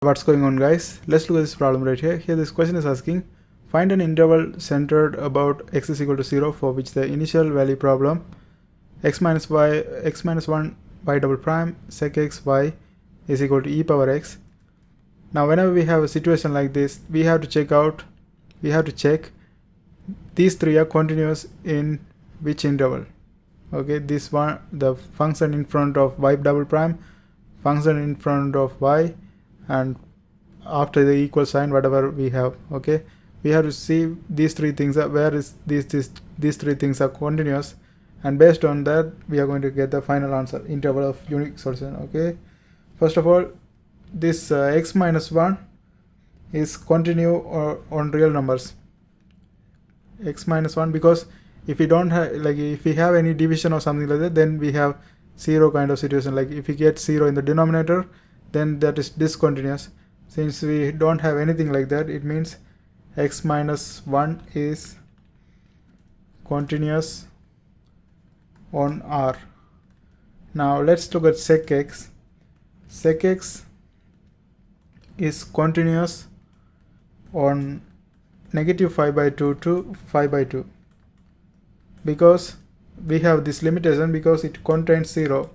What's going on, guys? Let's look at this problem right here. Here this question is asking, find an interval centered about x is equal to 0 for which the initial value problem x minus 1 y double prime sec x y is equal to e power x. Now whenever we have a situation like this, we have to check these three are continuous in which interval. Okay, this one, the function in front of y double prime, function in front of y, and after the equal sign whatever we have. Okay, we have to see these three things are where is these three things are continuous, and based on that we are going to get the final answer, interval of unique solution. Okay, first of all, this x minus 1 is continue on real numbers. X minus 1, because if we don't have, like if we have any division or something like that, then we have 0 kind of situation. Like if we get 0 in the denominator, then that is discontinuous. Since we don't have anything like that, it means x minus 1 is continuous on R. Now let's look at sec x. Sec x is continuous on negative 5 by 2 to 5 by 2, because we have this limitation, because it contains 0,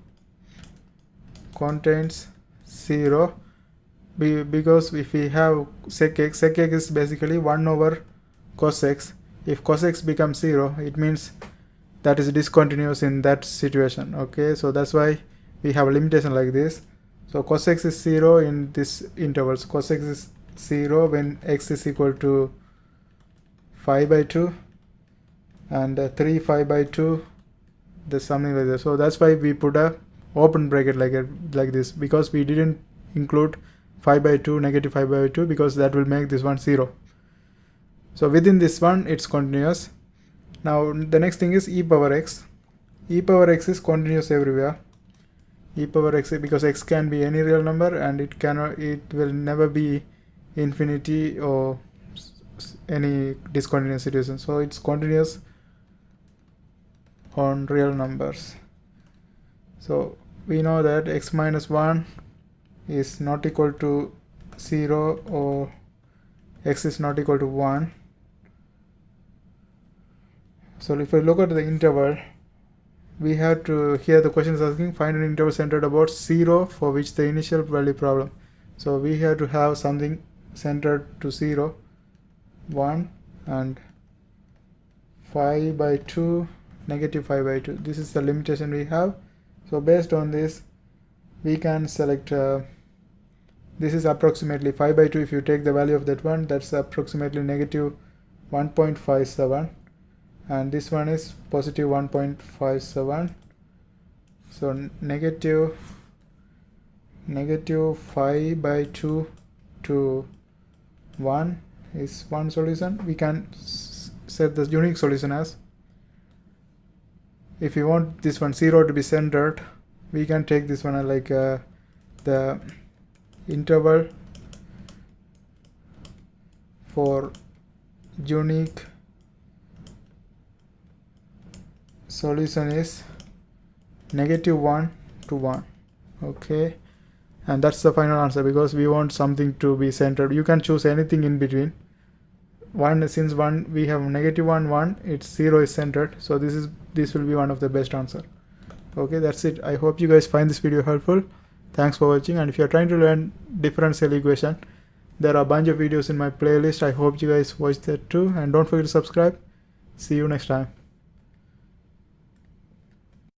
because if we have sec x is basically 1 over cos x. If cos x becomes 0, it means that is discontinuous in that situation. Okay, so that's why we have a limitation like this. So cos x is 0 in this intervals. Cos x is 0 when x is equal to 5 by 2 and 3 5 by 2, there's something like that. So that's why we put a open bracket like this, because we didn't include 5 by 2, negative 5 by 2, because that will make this one 0. So within this one it's continuous. Now the next thing is e power x. E power x is continuous everywhere. E power x, because x can be any real number and it will never be infinity or any discontinuous situation. So it's continuous on real numbers. So we know that x minus 1 is not equal to 0 or x is not equal to 1. So if we look at the interval, we have to, here the question is asking, find an interval centered about 0 for which the initial value problem. So we have to have something centered to 0, 1 and 5 by 2, negative 5 by 2. This is the limitation we have. So based on this we can select this is approximately 5 by 2. If you take the value of that one, that's approximately negative 1.57, and this one is positive 1.57. so negative 5 by 2 to 1 is one solution. We can set the unique solution as, if you want this one 0 to be centered, we can take this one like the interval for unique solution is negative 1 to 1. Okay, and that's the final answer, because we want something to be centered. You can choose anything in between. Since we have negative 1 1, it's 0 is centered, so this will be one of the best answer. Okay, that's it. I hope you guys find this video helpful. Thanks for watching, and if you are trying to learn differential equation, there are a bunch of videos in my playlist. I hope you guys watch that too, and don't forget to subscribe. See you next time.